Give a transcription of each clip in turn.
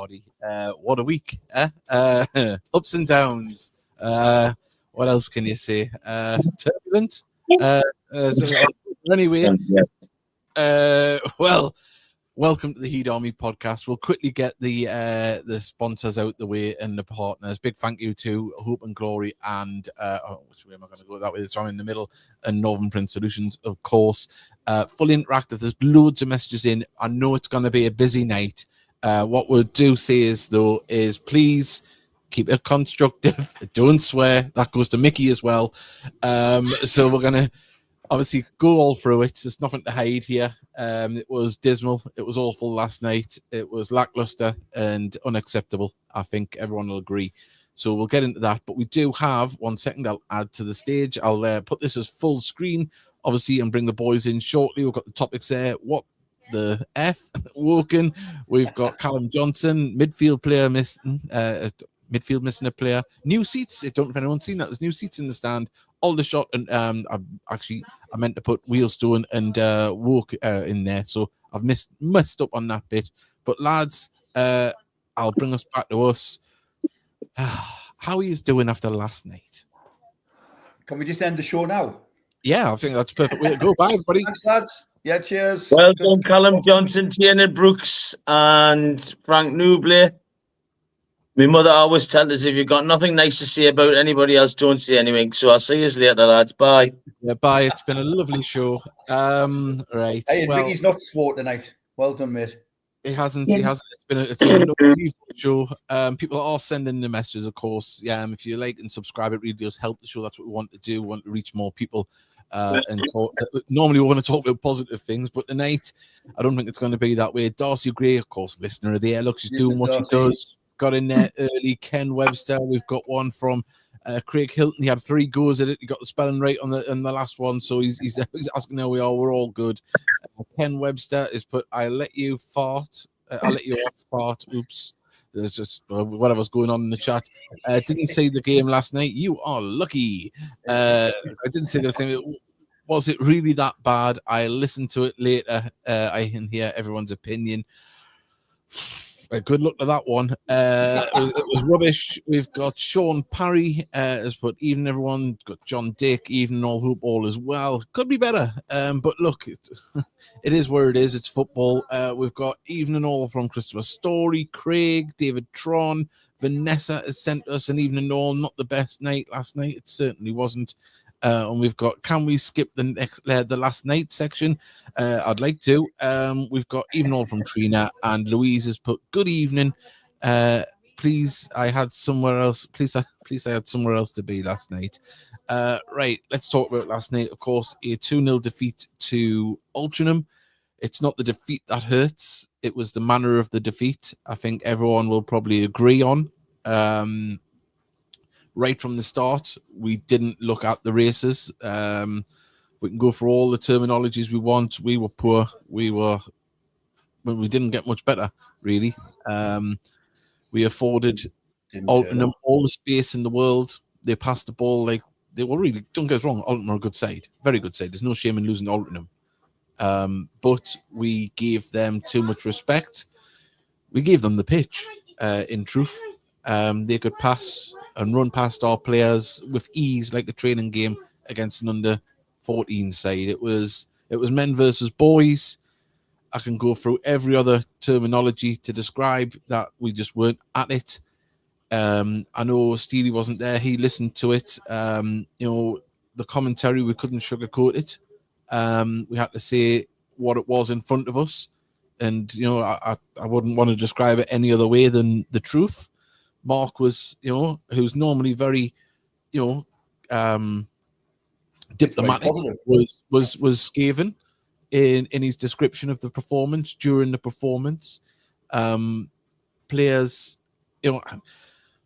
everybody. What a week, eh? Ups and downs. What else can you say? Turbulent. Anyway, well, welcome to the Heat Army podcast. We'll quickly get the sponsors out the way and the partners. Big thank you to Hope and Glory and which way am I going to go that way? It's in the middle, and Northern Print Solutions, of course. Fully interactive. There's loads of messages in. I know it's going to be a busy night. What we'll do say is please keep it constructive. Don't swear. That goes to Mickey as well. So we're going to obviously go all through it. There's nothing to hide here. It was dismal. It was awful last night. It was lackluster and unacceptable. I think everyone will agree. So we'll get into that. But we do have 1 second. I'll add to the stage. I'll put this as full screen, obviously, and bring the boys in shortly. We've got the topics there. What the F? Woken. We've got Callum Johnson, midfield player missing. Midfield missing a player. New seats. I don't know if anyone's seen that. There's new seats in the stand. Aldershot and I meant to put Wheelstone and Woke in there, so I've messed up on that bit. But lads, I'll bring us back to us. How are you doing after last night? Can we just end the show now? Yeah, I think that's a perfect way to go. Bye, everybody. Thanks, lads. Yeah, cheers. Well done, Callum Johnson, Tierney Brooks, and Frank Newbley. My mother always tells us if you've got nothing nice to say about anybody else, don't say anything. So I'll see you later, lads. Bye. Yeah, bye. It's been a lovely show. Right. Hey, well, Mickey's not swore tonight. Well done, mate. It hasn't. It hasn't. It's been an unbelievable show. People are sending the messages, of course. Yeah, if you like and subscribe, it really does help the show. That's what we want to do. We want to reach more people. And talk. Normally we want to talk about positive things, but tonight I don't think it's going to be that way. Darcy Gray, of course, listener of the air. Look, she's doing what she does. Got in there early. Ken Webster. We've got one from Craig Hilton. He had 3 goes at it. He got the spelling right on the last one, so he's asking how we are. We're all good. Ken Webster is put. I let you fart. I let you off fart. Oops. There's just whatever's going on in the chat. Didn't see the game last night. You are lucky. I didn't say the same. Was it really that bad? I listened to it later. I can hear everyone's opinion. Good luck to that one. It was rubbish. We've got Sean Parry has put even everyone. Got John Dick, even all hoop all as well. Could be better. But look, it is where it is. It's football. We've got even and all from Christopher Story, Craig, David Tron, Vanessa has sent us an even and all. Not the best night last night. It certainly wasn't. And we've got, can we skip the last night section? I'd like to. We've got even all from Trina, and Louise has put good evening. Please, I had somewhere else. Please, I had somewhere else to be last night. Right, let's talk about last night. Of course, a 2-0 defeat to Altrincham. It's not the defeat that hurts. It was the manner of the defeat. I think everyone will probably agree on. Right from the start, we didn't look at the races. We can go for all the terminologies we want. We were poor. We didn't get much better, really. We afforded Altrincham all the space in the world. They passed the ball like they were really. Don't get us wrong. Altrincham are a good side, very good side. There's no shame in losing to Altrincham. But we gave them too much respect. We gave them the pitch. In truth, they could pass and run past our players with ease, like a training game against an under-14 side. It was men versus boys. I can go through every other terminology to describe that. We just weren't at it. I know Steely wasn't there. He listened to it. The commentary, we couldn't sugarcoat it. We had to say what it was in front of us. And, I wouldn't want to describe it any other way than the truth. Mark was, who's normally very, diplomatic, was scathing in his description of the performance during the performance. Players, don't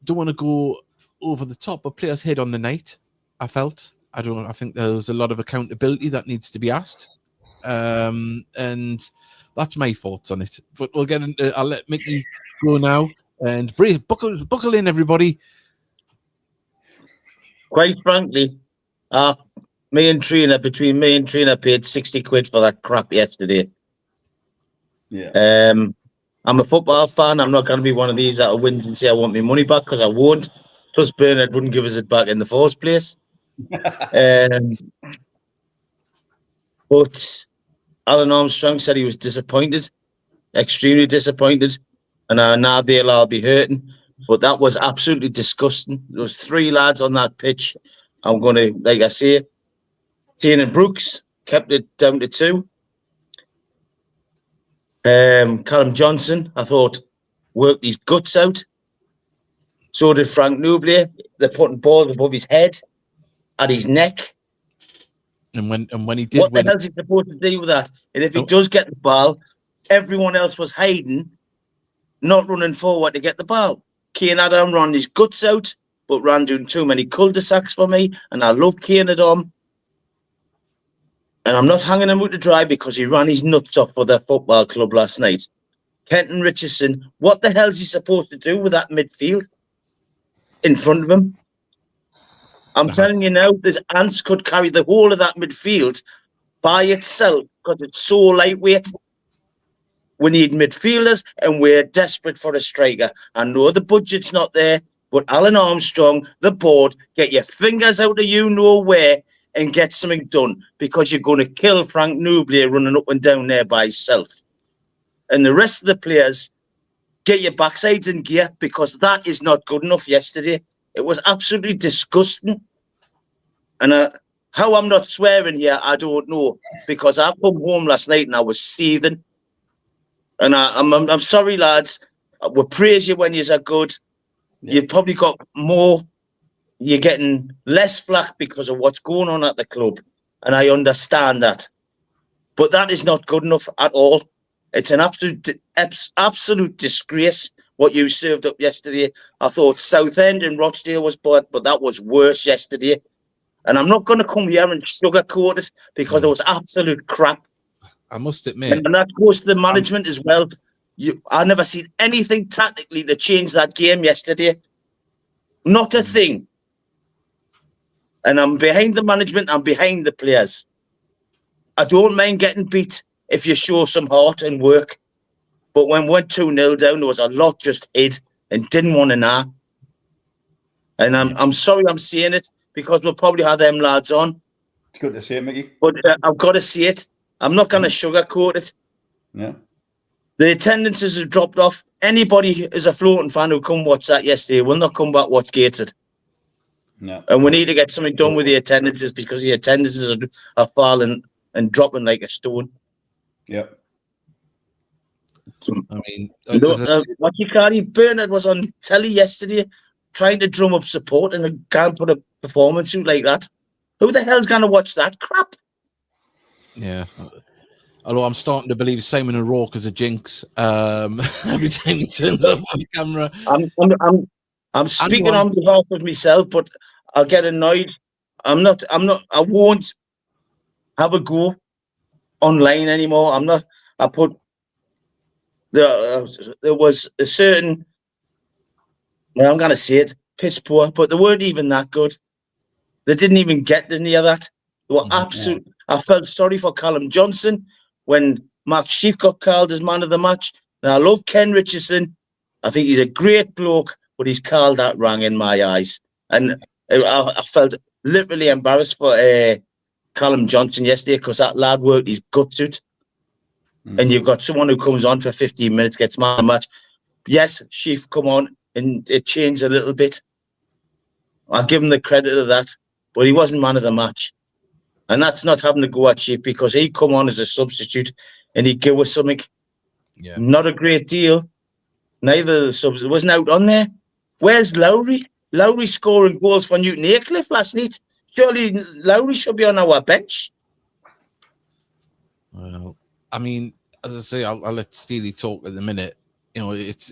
want to go over the top, but players hit on the night. I felt. I think there's a lot of accountability that needs to be asked, and that's my thoughts on it. But we'll get into. I'll let Mickey go now. And buckle in, everybody. Quite frankly, between me and Trina paid 60 quid for that crap yesterday. Yeah. I'm a football fan. I'm not going to be one of these that wins and say I want my money back, because I won't. Plus, Bernard wouldn't give us it back in the first place. But Alan Armstrong said he was disappointed, extremely disappointed, and now I'll be hurting. But that was absolutely disgusting. There was 3 lads on that pitch. I'm going to, like I say, Tiernan Brooks kept it down to 2. Callum Johnson, I thought, worked his guts out. So did Frank Noublier. They're putting balls above his head, at his neck. And when he did what win, the hell's he supposed to do with that? And if he does get the ball, everyone else was hiding, not running forward to get the ball. Kane Adam ran his guts out, but ran doing too many cul-de-sacs for me. And I love Kane Adam. And I'm not hanging him out to dry because he ran his nuts off for their football club last night. Kenton Richardson, what the hell is he supposed to do with that midfield in front of him? I'm telling you now, this ants could carry the whole of that midfield by itself because it's so lightweight. We need midfielders and we're desperate for a striker. I know the budget's not there, but Alan Armstrong, the board, get your fingers out of you know where and get something done, because you're going to kill Frank Noublier running up and down there by himself. And the rest of the players, get your backsides in gear, because that is not good enough yesterday. It was absolutely disgusting. And how I'm not swearing here, I don't know, because I come home last night and I was seething. And I'm sorry, lads. We'll praise you when you're good. You've probably got more. You're getting less flack because of what's going on at the club. And I understand that. But that is not good enough at all. It's an absolute disgrace what you served up yesterday. I thought Southend and Rochdale was bad, but that was worse yesterday. And I'm not going to come here and sugarcoat it, because it was absolute crap. I must admit. And that goes to the management as well. I never seen anything tactically to change that game yesterday. Not a thing. And I'm behind the management. I'm behind the players. I don't mind getting beat if you show some heart and work. But when we went 2-0 down, there was a lot just hid and didn't want to know. And I'm sorry I'm saying it, because we'll probably have them lads on. It's good to see it, Mickey. But I've got to see it. I'm not going to sugarcoat it. Yeah. The attendances have dropped off. Anybody is a floating fan who come watch that yesterday will not come back watch Gated. No. And we need to get something done with the attendances, because the attendances are falling and dropping like a stone. Yeah. I mean, what you call it? Bernard was on telly yesterday trying to drum up support, and can't put a performance suit like that. Who the hell's going to watch that crap? Yeah. Although I'm starting to believe Simon O'Rourke is a jinx. Every time he turns up on camera. I'm speaking on behalf of myself, but I'll get annoyed. I won't have a go online anymore. There was a certain, well, I'm going to say it, piss poor, but they weren't even that good. They didn't even get any of that. They were absolute. I felt sorry for Callum Johnson when Mark Sheaf got called as man of the match. And I love Ken Richardson. I think he's a great bloke, but he's called that wrong in my eyes. And I felt literally embarrassed for Callum Johnson yesterday, because that lad worked his guts out. And you've got someone who comes on for 15 minutes, gets man of the match. Yes, Sheaf come on, and it changed a little bit. I'll give him the credit of that, but he wasn't man of the match. And that's not having to go at Sheaf, because he come on as a substitute and he give us something. Yeah. Not a great deal. Neither of the subs wasn't out on there. Where's Lowry? Lowry scoring goals for Newton Aycliffe last night. Surely Lowry should be on our bench. Well, I mean, as I say, I'll let Steely talk in a minute. You know, it's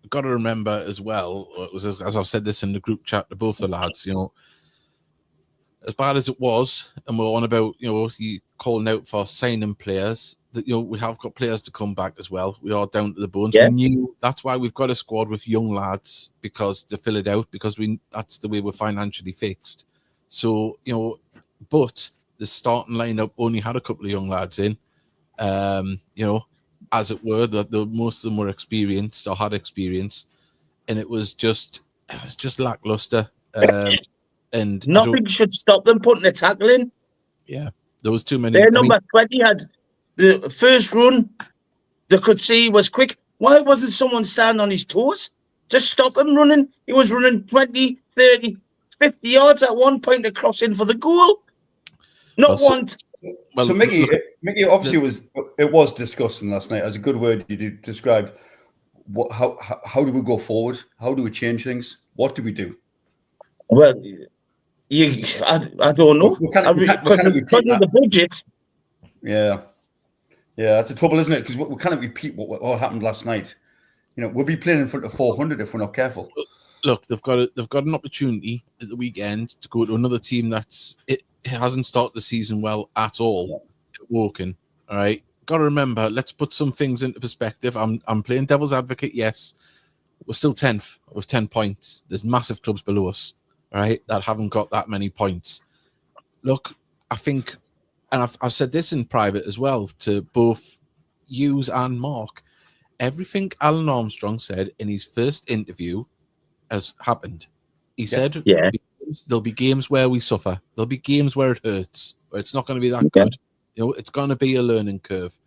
got to remember as well. It was as I've said this in the group chat to both the lads. You know, as bad as it was, and we're on about, you know, you calling out for signing players, that, you know, we have got players to come back as well. We are down to the bones. Yeah. We knew that's why we've got a squad with young lads, because to fill it out, because that's the way we're financially fixed. So, you know, but the starting lineup only had a couple of young lads in. You know, as it were. The most of them were experienced or had experience, and it was just lackluster. And Nothing should stop them putting a tackle in. Yeah, there was too many. Their number 20 had the first run they could see was quick. Why wasn't someone standing on his toes to stop him running? He was running 20, 30, 50 yards at one point to cross in for the goal. Not once. So Mickey, obviously it was discussing last night. As a good word you described. How do we go forward? How do we change things? What do we do? Well, I don't know. Because of the budget. Yeah, that's the trouble, isn't it? Because we can't repeat what happened last night. You know, we'll be playing in front of 400 if we're not careful. Look, they've got an opportunity at the weekend to go to another team it hasn't started the season well at all. Woking, all right. Got to remember, let's put some things into perspective. I'm playing devil's advocate. Yes, we're still 10th with 10 points. There's massive clubs below us, all right, that haven't got that many points. Look, I think, and I've said this in private as well to both Hughes and Mark. Everything Alan Armstrong said in his first interview has happened. He said, there'll be games where we suffer. There'll be games where it hurts, where it's not going to be that good. You know, it's going to be a learning curve.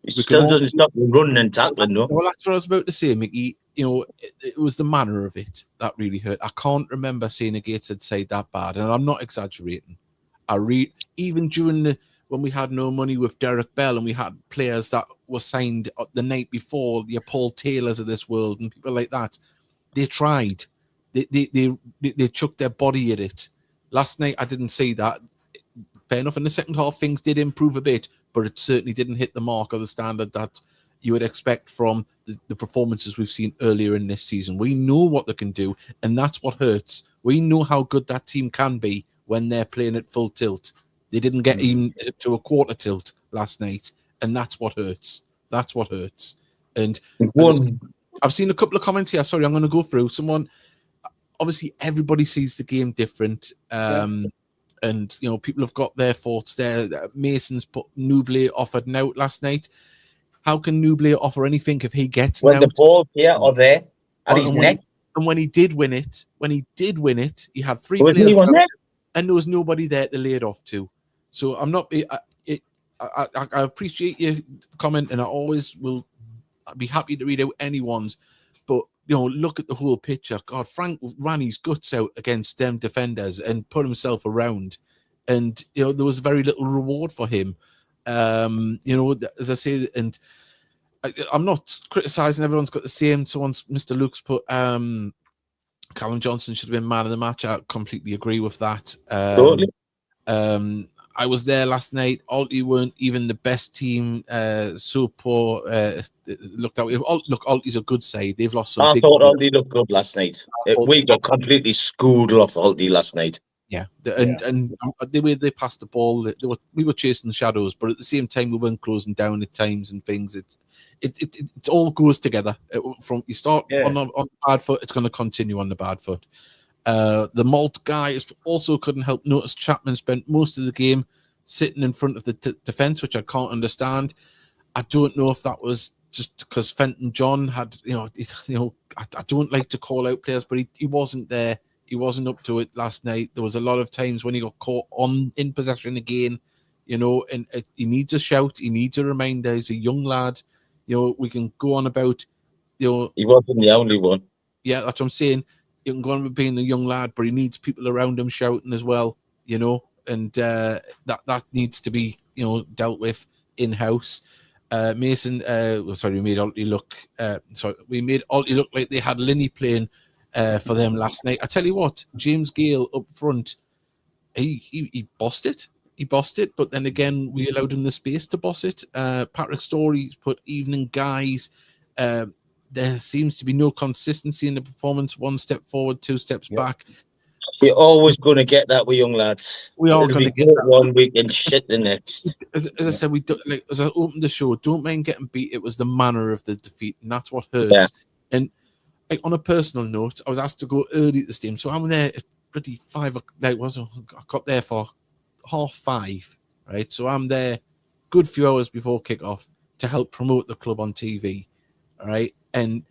It still doesn't stop you running and tackling, though. Well, that's what I was about to say, Mickey. You know, it was the manner of it that really hurt. I can't remember seeing a Gateshead side that bad, and I'm not exaggerating. Even during when we had no money with Derek Bell and we had players that were signed the night before, your Paul Taylors of this world and people like that, they tried. They chucked their body at it. Last night, I didn't see that. Fair enough. In the second half, things did improve a bit, but it certainly didn't hit the mark or the standard that you would expect from the performances we've seen earlier in this season. We know what they can do, and that's what hurts. We know how good that team can be when they're playing at full tilt. They didn't get even to a quarter tilt last night, and that's what hurts. That's what hurts. And I've seen a couple of comments here. Sorry, I'm going to go through. Someone, obviously, everybody sees the game different. And, you know, people have got their thoughts there. Mason's put Nubly offered an out last night. How can Nubly offer anything if he gets an out? When the ball's here or there at his neck? And when he did win it, he had three players and there was nobody there to lay it off to. So I'm not... I appreciate your comment, and I always will be happy to read out anyone's. But, you know, look at the whole picture. God, Frank ran his guts out against them defenders and put himself around. And, you know, there was very little reward for him. You know, as I say, and I'm not criticising. Everyone's got the same. So once Mr. Luke's put Callum Johnson should have been man of the match, I completely agree with that. Totally. I was there last night. Alty weren't even the best team. So poor. Looked out. Look, Alty's a good side. They've lost some. I thought Alty looked good last night. We got completely schooled off Alty last night. Yeah, and the way they passed the ball, we were chasing the shadows, but at the same time we weren't closing down at times and things. It all goes together. From you start on the bad foot, it's going to continue on the bad foot. The Malt guys also couldn't help notice Chapman spent most of the game sitting in front of the defence, which I can't understand. I don't know if that was just because Fenton John had, I don't like to call out players, but he wasn't there. He wasn't up to it last night. There was a lot of times when he got caught in possession again, and he needs a shout. He needs a reminder. He's a young lad. We can go on about, he wasn't the only one. Yeah, that's what I'm saying. You can go on with being a young lad, but he needs people around him shouting as well, and that needs to be, dealt with in-house. Mason, we made Alty look like they had Linney playing for them last night. I tell you what, James Gale up front, he bossed it. He bossed it, but then again, we allowed him the space to boss it. Patrick Story's put evening guys. There seems to be no consistency in the performance. One step forward, two steps back. You're always going to get that with young lads. We are going to get that 1 week and shit the next. As I said, we don't, as I opened the show, don't mind getting beat. It was the manner of the defeat, and that's what hurts. Yeah. And on a personal note, I was asked to go early at the stadium, so I'm there at pretty 5 o'clock. I got there for 5:30, right? So I'm there good few hours before kickoff. to help promote the club on TV. All right. And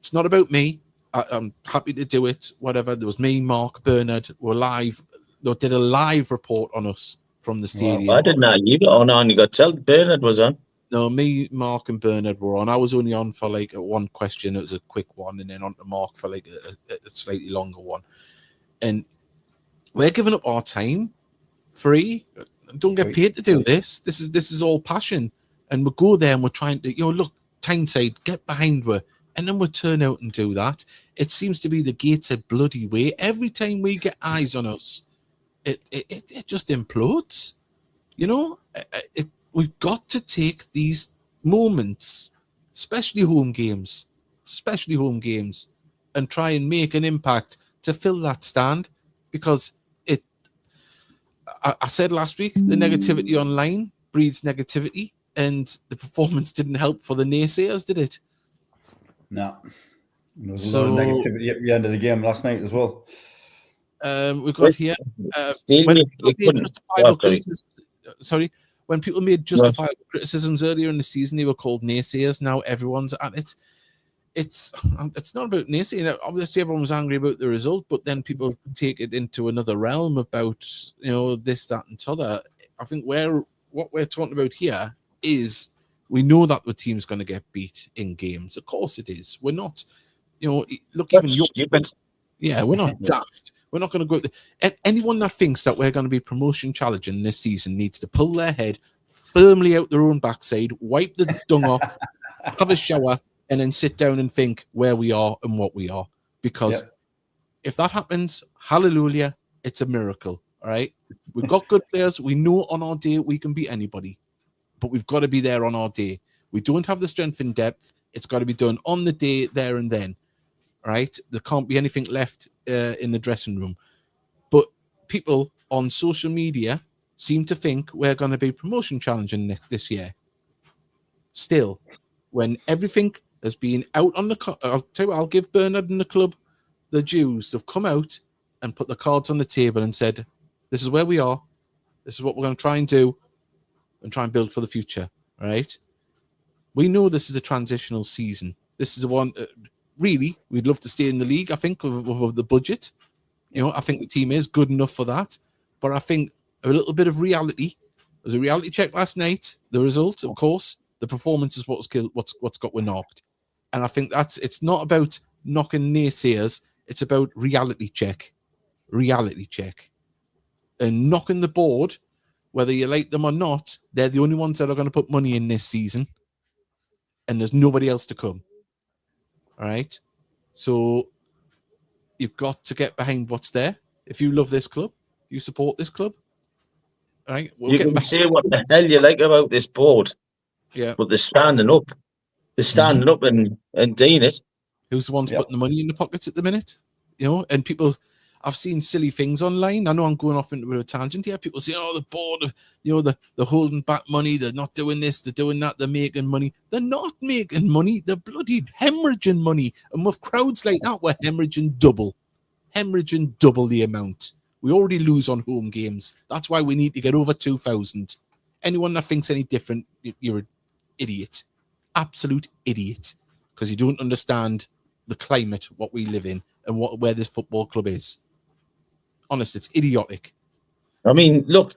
it's not about me. I'm happy to do it. Whatever. There was me, Mark, Bernard were live. They did a live report on us from the stadium. Wow, I didn't know you got on. You got to tell Bernard was on. No, me, Mark, and Bernard were on. I was only on for like one question. It was a quick one, and then on to Mark for like a slightly longer one. And we're giving up our time, free. Don't get paid to do this. This is all passion, and we go there and we're trying to, look, Tyneside, get behind her, and then we'll turn out and do that. It seems to be the Gateshead bloody way. Every time we get eyes on us, it just implodes. We've got to take these moments, especially home games, and try and make an impact to fill that stand. Because I said last week, the negativity online breeds negativity, and the performance didn't help for the naysayers, did it? No. There was a lot of negativity at the end of the game last night as well. We've got here. When people made justifiable criticisms earlier in the season, they were called naysayers. Now everyone's at it. It's not about naysaying. Obviously, everyone was angry about the result, but then people take it into another realm about this, that, and t'other. I think what we're talking about here is we know that the team's going to get beat in games. Of course, it is. We're not. Look, even stupid. Yeah, we're not daft. We're not going to go. Anyone that thinks that we're going to be promotion challenging this season needs to pull their head firmly out their own backside, wipe the dung off, have a shower, and then sit down and think where we are and what we are. Because if that happens, hallelujah, it's a miracle. All right, we've got good players. We know on our day we can beat anybody, but we've got to be there on our day. We don't have the strength in depth. It's got to be done on the day, there and then. Right? There can't be anything left in the dressing room. But people on social media seem to think we're going to be promotion challenging this year. Still, when everything has been out on the... I'll tell you what, I'll give Bernard and the club the dues. They've come out and put the cards on the table and said, this is where we are. This is what we're going to try and do and try and build for the future. All right? We know this is a transitional season. This is the one... really, we'd love to stay in the league, I think, of the budget. I think the team is good enough for that. But I think a little bit of reality. There was a reality check last night. The result, of course, the performance is what's got we knocked. And I think it's not about knocking naysayers. It's about reality check. And knocking the board, whether you like them or not, they're the only ones that are going to put money in this season. And there's nobody else to come. All right, so you've got to get behind what's there. If you love this club, you support this club. All right, you can say what the hell you like about this board, but they're standing up. They're standing up and doing it. Who's the ones putting the money in the pockets at the minute? And people. I've seen silly things online. I know I'm going off into a tangent here. People say, the board of, they're holding back money. They're not doing this. They're doing that. They're making money. They're not making money. They're bloody hemorrhaging money. And with crowds like that, we're hemorrhaging double the amount. We already lose on home games. That's why we need to get over 2,000. Anyone that thinks any different, you're an idiot. Absolute idiot. Because you don't understand the climate, what we live in, and where this football club is. Honest, it's idiotic. I mean, look,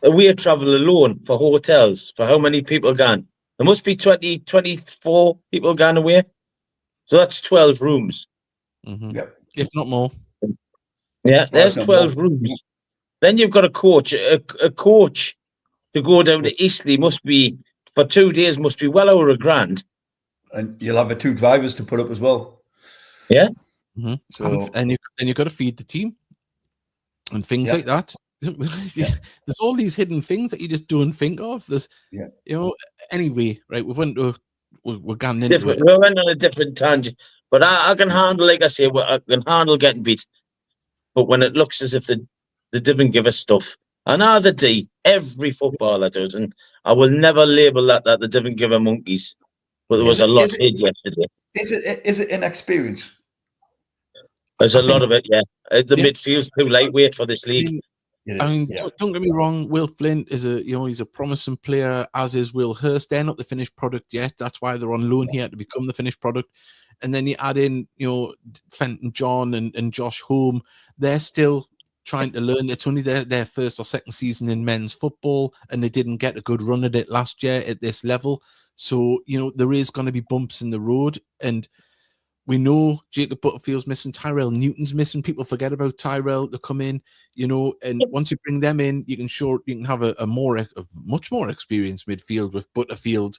we travel alone for hotels. For how many people gone? There must be 20, 24 people gone away. So that's 12 rooms. Mm-hmm. Yep. If not more. Yeah, there's 12 rooms. Then you've got a coach. A coach to go down to Eastleigh must be, for 2 days, must be well over $1,000. And you'll have 2 drivers to put up as well. Yeah. Mm-hmm. So, and you've got to feed the team and things like that. There's all these hidden things that you just don't think of. There's, anyway, right? We're gone into it. We went on a different tangent, but I can handle, like I say, I can handle getting beat. But when it looks as if they didn't give us stuff, and every footballer does, and I will never label that they didn't give a monkeys. But there was a lot hid yesterday. Is it inexperience? There's a lot of it, yeah. The midfield's too lightweight for this league. It I is, mean, yeah. don't get me wrong. Will Flint is he's a promising player, as is Will Hurst. They're not the finished product yet. That's why they're on loan here to become the finished product. And then you add in, Fenton John and Josh Home. They're still trying to learn. It's only their first or second season in men's football, and they didn't get a good run at it last year at this level. So, there is going to be bumps in the road. And we know Jacob Butterfield's missing, Tyrell Newton's missing. People forget about Tyrell to come in, and once you bring them in, you can have a much more experienced midfield with Butterfield,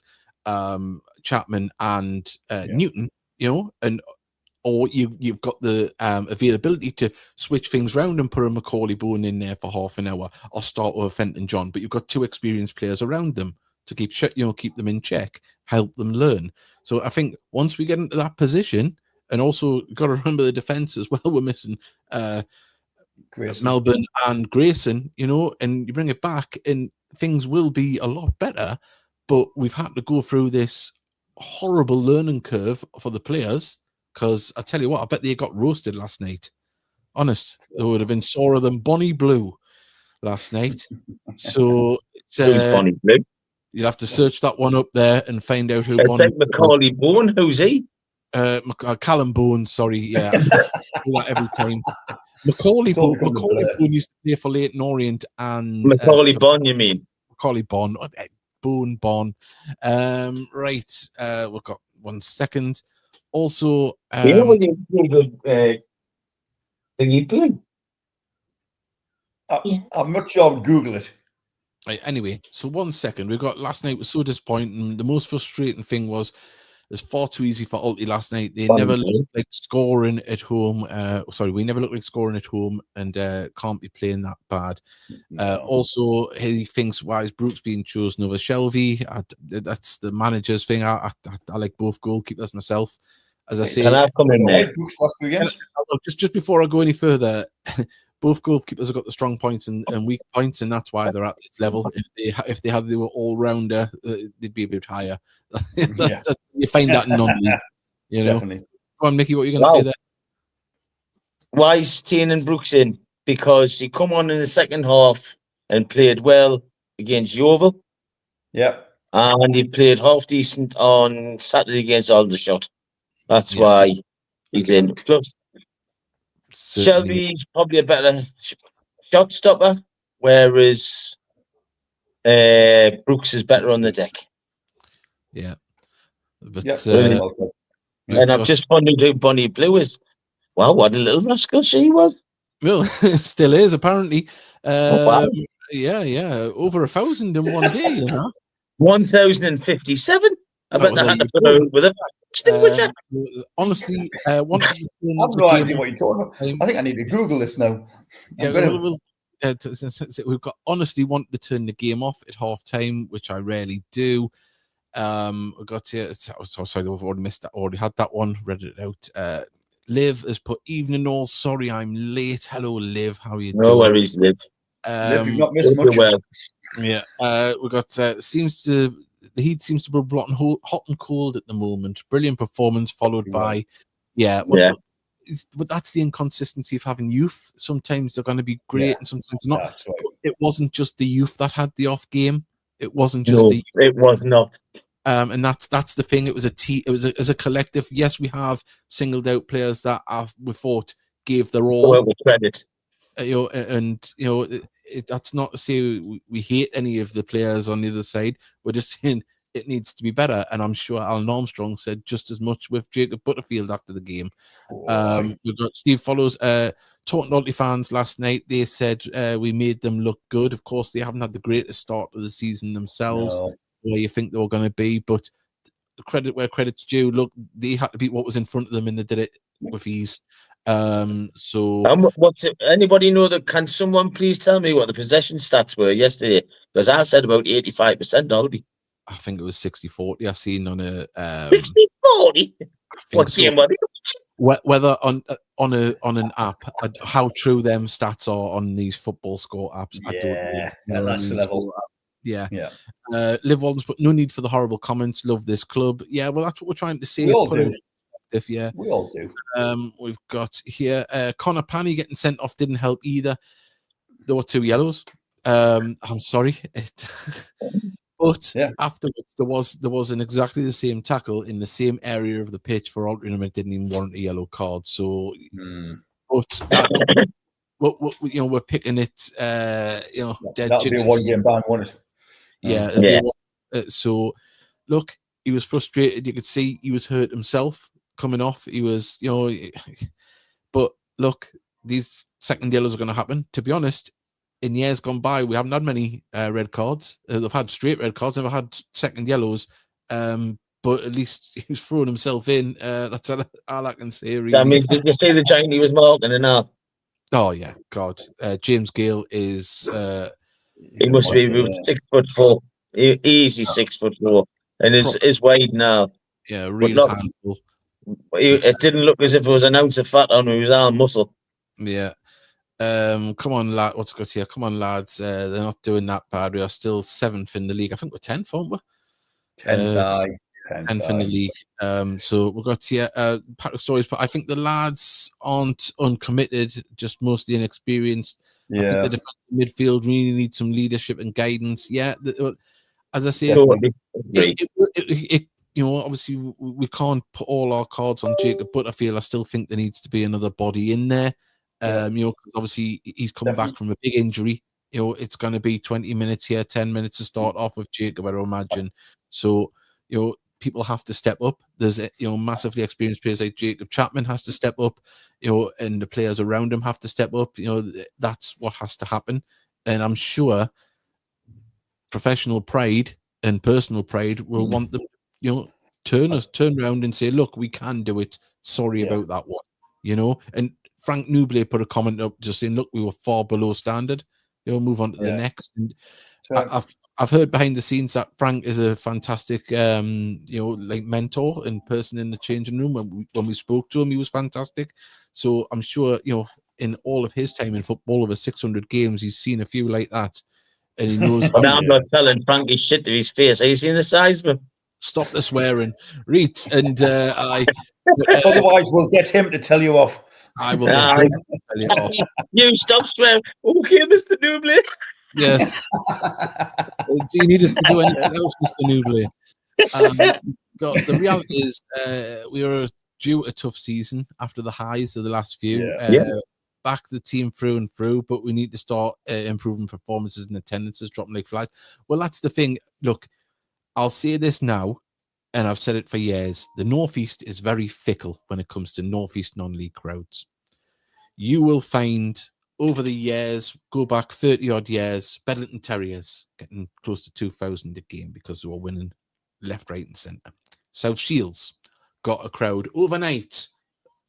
Chapman, and Newton, or you've got the availability to switch things around and put a Macaulay Bowen in there for half an hour, or start with Fenton John, but you've got two experienced players around them to keep them in check, help them learn. So I think once we get into that position, and also got to remember the defense as well, we're missing Melbourne and Grayson, and you bring it back and things will be a lot better. But we've had to go through this horrible learning curve for the players, because I tell you what, I bet they got roasted last night. Honest, it would have been sorer than Bonnie Blue last night. So it's Bonnie Blue. You'll have to search that one up there and find out who. It's like Macaulay Bowen. Who's he? Callum Bowen. Sorry, yeah, I do that every time. Macaulay Bowen used to play for Leyton Orient and Macaulay Bon. You mean Macaulay Bon? Bon. Right. We've got 1 second. Also, when you Google thingy blue. I'm not sure I'll Google it. Right, anyway, so 1 second. We got last night was so disappointing. The most frustrating thing was it's far too easy for Alty last night. They never looked like scoring at home. We never looked like scoring at home, and can't be playing that bad. Also, he thinks, why is Brooks being chosen over Shelby? That's the manager's thing. I like both goalkeepers myself. As I say, can I come in there? Just before I go any further, both goalkeepers have got the strong points and weak points, and that's why they're at this level. If they were all rounder, they'd be a bit higher. You find that in non-league, Definitely. Go on, Mickey, what are you going to say there? Why is Tiernan Brooks in? Because he come on in the second half and played well against Yeovil. Yeah. And he played half decent on Saturday against Aldershot. That's why he's in. Plus, Shelby's probably a better shot stopper, whereas Brooks is better on the deck. Yeah. But, and I've just wondered who Bonnie Blue is. Wow, what a little rascal she was. Well, still is, apparently. Wow. Yeah. Over 1,000 in one day, 1,057. I bet they had to put out with a extinguisher. Honestly, I have no idea what you're talking about. I think I need to Google this now. We've got honestly wanted to turn the game off at half time, which I rarely do. We got here. Sorry, we've already missed that. Already had that one. Read it out. Liv has put evening all. Sorry, I'm late. Hello, Liv. How are you doing? No worries, Liv. Liv, you've not missed much. Well. Yeah. We got. The heat seems to be blotting hot and cold at the moment. Brilliant performance, followed by, but that's the inconsistency of having youth. Sometimes they're going to be great, and sometimes not. Right. It wasn't just the youth that had the off game. It wasn't just it was not. And that's the thing. It was a team. It was as a collective. Yes, we have singled out players that we thought gave their all. Well, with credit. That's not to say we hate any of the players on the other side. We're just saying it needs to be better. And I'm sure Alan Armstrong said just as much with Jacob Butterfield after the game. We've got Steve Follows. Taunton Alty fans last night, they said we made them look good. Of course, they haven't had the greatest start of the season themselves, where you think they were going to be. But credit where credit's due. Look, they had to beat what was in front of them, and they did it with ease. What's it? Anybody know that? Can someone please tell me what the possession stats were yesterday? Because I said about 85% Aldi. I think it was 60-40. I seen on a 60-40. What game was it? Whether on an app, how true them stats are on these football score apps, I don't know. That's the level. Liv Walden's put no need for the horrible comments. Love this club. Yeah, well, that's what we're trying to say. We all do. We all do. We've got here Connor Panny getting sent off didn't help either. there were 2 yellows. I'm sorry, but afterwards there was an exactly the same tackle in the same area of the pitch for Altrincham. It didn't even warrant a yellow card. So, but that, we're picking it. Dead that'll be a 1-game ban, won't it? Yeah. So, look, he was frustrated. You could see he was hurt himself coming off. He was, but look, these second yellows are going to happen. To be honest, in years gone by, we haven't had many red cards. They've had straight red cards, never had second yellows. But at least he was throwing himself in. That's all I can say, really. I mean, did you see the giant he was marking and all? Oh, yeah, God. James Gale is... he must be 6'4". Easy 6'4". And is wide now. Yeah, real handful. It didn't look as if it was an ounce of fat on him. It was all muscle. Yeah. Come on, lad. What's got here? Come on, lads. They're not doing that bad. We are still 7th in the league. I think we're 10th, aren't we? 10th in the league. So we've got here Patrick Stories, but I think the lads aren't uncommitted, just mostly inexperienced. I think the defensive midfield really needs some leadership and guidance. Yeah, as I say, obviously we can't put all our cards on Jacob Butterfield. I still think there needs to be another body in there. Because obviously he's come back from a big injury. It's going to be 20 minutes here, 10 minutes to start off with Jacob, I imagine. So, people have to step up. There's, massively experienced players like Jacob Chapman has to step up, and the players around him have to step up. That's what has to happen. And I'm sure professional pride and personal pride will want them, turn around and say, look, we can do it. Sorry about that one, and Frank Nublet put a comment up just saying, look, we were far below standard. Move on to the next. And I've heard behind the scenes that Frank is a fantastic, mentor and person in the changing room. When we spoke to him, he was fantastic. So I'm sure, in all of his time in football, over 600 games, he's seen a few like that. And he knows. I'm not telling Frankie shit to his face. Are you seeing the size of him? Stop the swearing, Reet. And otherwise, we'll get him to tell you off. I will tell you off. You stop swearing. Okay, Mr. Nublet. Yes. Do you need us to do anything else, Mr. Nublet? The reality is, we are due a tough season after the highs of the last few. Back the team through and through, but we need to start improving performances and attendances, dropping like flies. Well, that's the thing. Look, I'll say this now, and I've said it for years. The Northeast is very fickle when it comes to Northeast non-league crowds. You will find over the years, go back 30-odd years, Bedlington Terriers getting close to 2,000 a game because they were winning left, right, and centre. South Shields got a crowd overnight,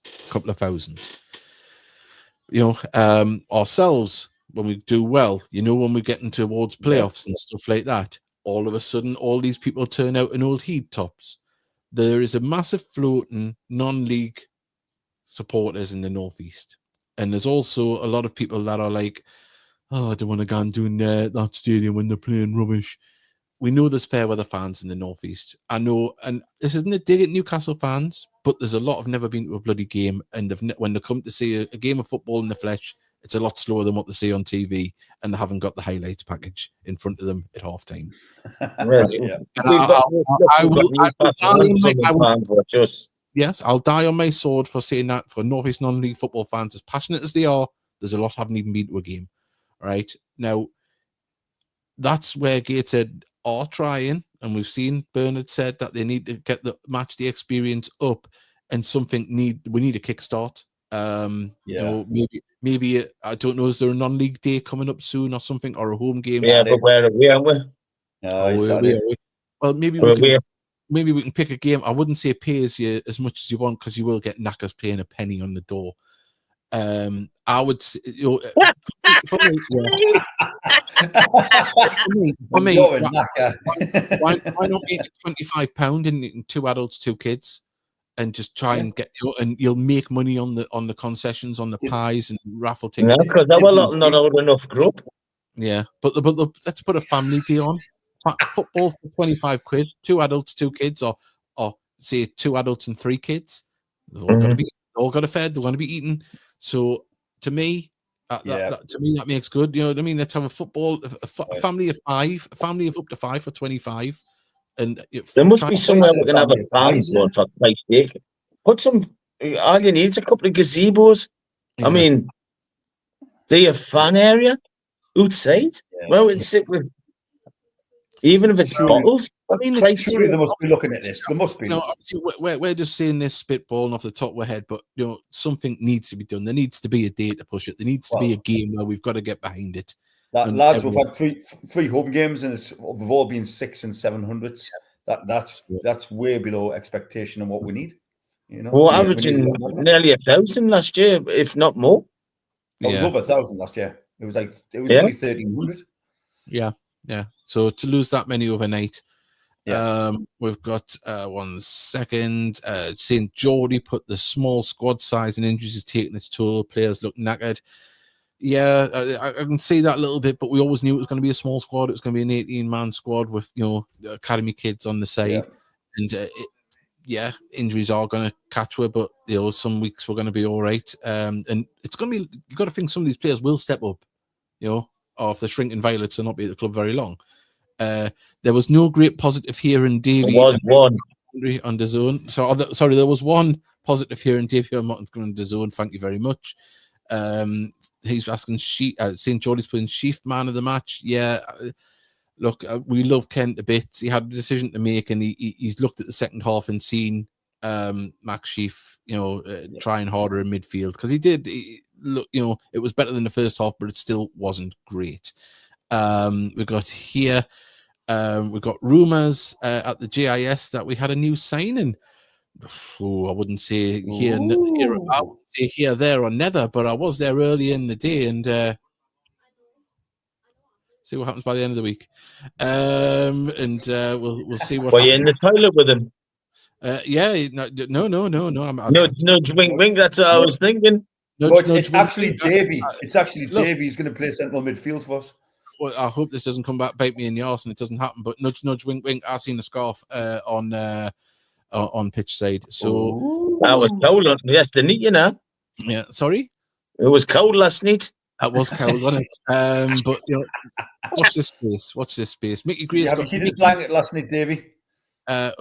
a couple of thousand. Ourselves, when we do well, when we're getting towards playoffs and stuff like that, all of a sudden, all these people turn out in old heat tops. There is a massive floating non-league supporters in the Northeast. And there's also a lot of people that are like, I don't want to go and do that stadium when they're playing rubbish. We know there's fair weather fans in the Northeast. I know, and this isn't a dig at Newcastle fans, but there's a lot of never been to a bloody game. And when they come to see a game of football in the flesh, it's a lot slower than what they see on TV, and they haven't got the highlights package in front of them at half time. Yes, I'll die on my sword for saying that. For Northeast non-league football fans, as passionate as they are, there's a lot haven't even been to a game. All right, now that's where Gateshead are trying, and we've seen Bernard said that they need to get match the experience up, and we need a kickstart. Maybe I don't know. Is there a non-league day coming up soon or something, or a home game? Yeah, but where are we? Well, maybe we can pick a game. I wouldn't say pay as much as you want, because you will get knackers paying a penny on the door. I would say, for me, why not make it £25 in 2 adults, 2 kids, and just try and get, and you'll make money on the concessions, on the pies and raffle tickets. Yeah, because that was not old enough group. Yeah, but let's put a family day on. Football for £25, 2 adults, 2 kids, or say 2 adults and 3 kids. They're all got to be all got to fed. They're going to be eaten. So to me, To me, that makes good. You know what I mean? Let's have a football, a family of 5, a family of up to 5 for 25. And there must be somewhere we can have a fan zone, for Christ's sake. Put some, all you need is a couple of gazebos. Yeah. I mean, do you fan area outside? Yeah. Well, we'd sit with, even if it's bottles. I mean, surely they must be looking at this. They must be. You know, obviously, we're just saying this spitballing off the top of our head, but you know, something needs to be done. There needs to be a day to push it. There needs to be a game where we've got to get behind it. Lads, we've had three home games, and we've all been 600s and 700s. That's way below expectation and what we need. You know, we're averaging nearly 1,000 last year, if not more. It was over 1,000 last year. It was only 1,300. Yeah. So to lose that many overnight, we've got 1 second. St. Geordie put the small squad size and injuries is taking its toll. Players look knackered. Yeah, I can see that a little bit, but we always knew it was going to be a small squad. It was going to be an 18-man squad with, you know, academy kids on the side. And injuries are going to catch her, but you know, some weeks we're going to be all right. And it's going to be, you got to think some of these players will step up, you know, or if they're shrinking violets and not be at the club very long. There was no great positive here in Davy. There was one on the zone. So there was one positive here in Davy on the zone. Thank you very much. He's asking St. Geordie's playing Sheaf man of the match. Yeah, look, we love Kent a bit. He had a decision to make, and he's looked at the second half and seen Max Sheaf, you know, trying harder in midfield because he did. Look, you know, it was better than the first half, but it still wasn't great. We got here. We got rumours at the GIS that we had a new signing. Oh, I wouldn't say here, there, or never, but I was there early in the day, and see what happens by the end of the week. We'll see what. Were you in the toilet with him? No. Nudge, wink, wink. That's what I was thinking. It's actually Davy. It's actually Davy. He's going to play central midfield for us. Well, I hope this doesn't come back bite me in the arse and it doesn't happen. But nudge, wink, wink. I've seen the scarf on pitch side. So that was cold yesterday, you know. Yeah, sorry. It was cold last night. That was cold, wasn't it? But you know, watch this space. Mickey Gray's got his blanket last night, Davy.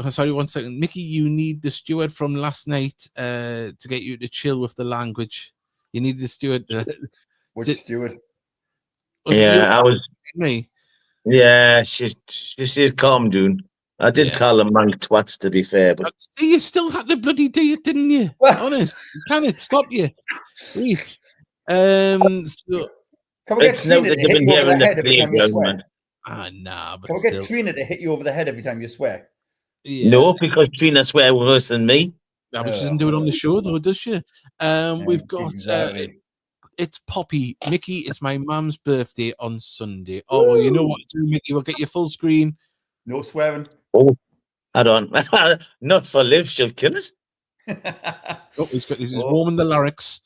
Sorry, 1 second. Mickey, you need the steward from last night to get you to chill with the language. You need the steward. Which steward? I was me. Yeah, she's calm, dude. I did call them mank twats, to be fair, but you still had to bloody do it, didn't you? Honest, can it stop you? Wait. So can we get Trina to hit you over the head every time you swear? But can we get Trina to hit you over the head every time you swear? Yeah. No, because Trina swears worse than me. No, but she doesn't do it on the show, though, does she? We've got it's Poppy. Mickey, it's my mum's birthday on Sunday. Oh, well, you know what to do, Mickey. We'll get you full screen. No swearing. Oh, I don't. Not for Liv. She'll kill us. He's warming the lyrics.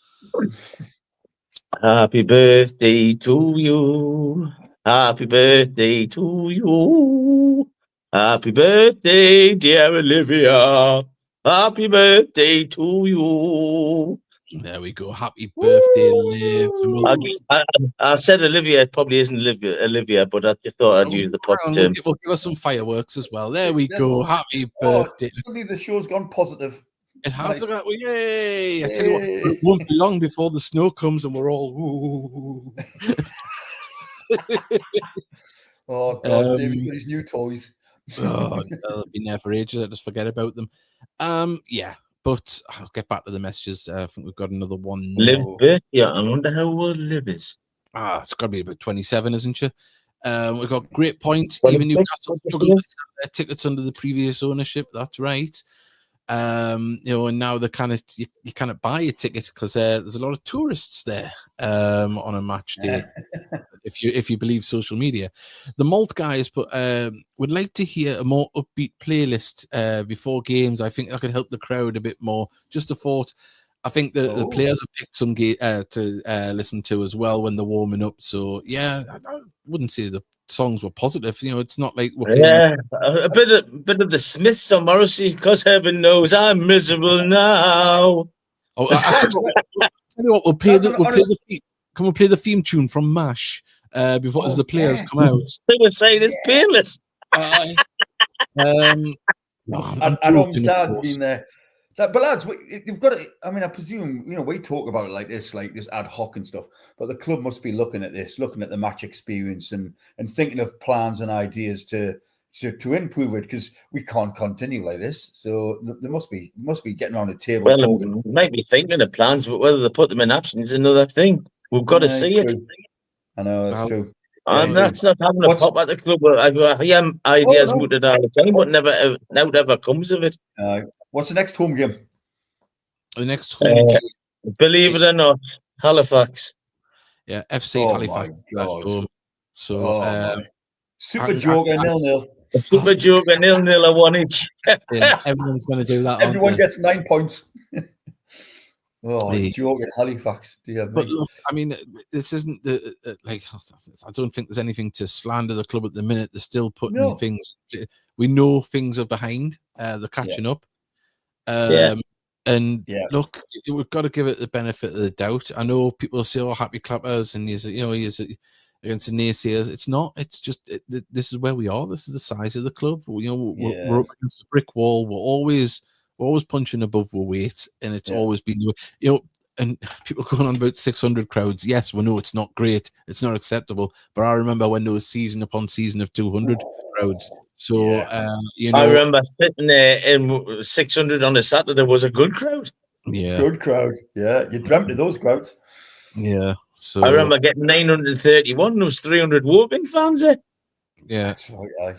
Happy birthday to you. Happy birthday to you. Happy birthday, dear Olivia. Happy birthday to you. There we go. Happy birthday, Liv. I said Olivia. It probably isn't Olivia, but I just thought I'd use the positive. We'll give us some fireworks as well. There we go. Happy birthday. Suddenly the show's gone positive. It has. Nice. Yay! I tell you what, it won't be long before the snow comes and we're all. Woo. Oh God, David's got his new toys. They'll be there for ages. I just forget about them. But I'll get back to the messages. I think we've got another one. Liv birthday. I wonder how old Liv is. It's got to be about 27, isn't she? We've got great point. Even Newcastle struggled to sell their tickets under the previous ownership. That's right. And now they you cannot buy a ticket because there's a lot of tourists there on a match day. if you believe social media, the Malt guys would like to hear a more upbeat playlist before games. I think that could help the crowd a bit more. Just a thought. I think the players have picked some to listen to as well when they're warming up. So I wouldn't say the songs were positive. It's not like we're a bit of the Smiths or Morrissey, because heaven knows I'm miserable now. I tell you what, we'll play the Can we play the theme tune from MASH before as the players come out? They were saying it's painless. I'm Adam's joking, of dad course. being there. But lads, you've got to. I mean, I presume we talk about it like this ad hoc and stuff. But the club must be looking at this, looking at the match experience, and thinking of plans and ideas to improve it, because we can't continue like this. So there must be getting around the table talking. Might be thinking of plans, but whether they put them in action is another thing. We've got to see it. I know that's true. And that's not having a pop at the club. Ideas mooted all the time, but never comes of it. What's the next home game? The next home game, believe it or not, Halifax. Yeah, FC Halifax. So, Super Joker 0-0. Super Joker 0-0 at 1 each. Yeah, everyone's going to do that. Everyone gets 9 points. Joker Halifax. Dear but me. look, I mean, this isn't I don't think there's anything to slander the club at the minute. They're still putting things. We know things are behind. They're catching up. And look, we've got to give it the benefit of the doubt. I know people say, "Oh, happy clappers," and he's against the naysayers. It's not. It's just this is where we are. This is the size of the club. We're up against the brick wall. We're always punching above our weight, and it's always been And people going on about 600 crowds. Yes, we know it's not great. It's not acceptable. But I remember when there was season upon season of 200 crowds. So, I remember sitting there in 600 on a Saturday was a good crowd. Yeah. Good crowd. Yeah. You dreamt of those crowds. Yeah. So I remember getting 931. There was 300 walking fans there. Yeah. That's right.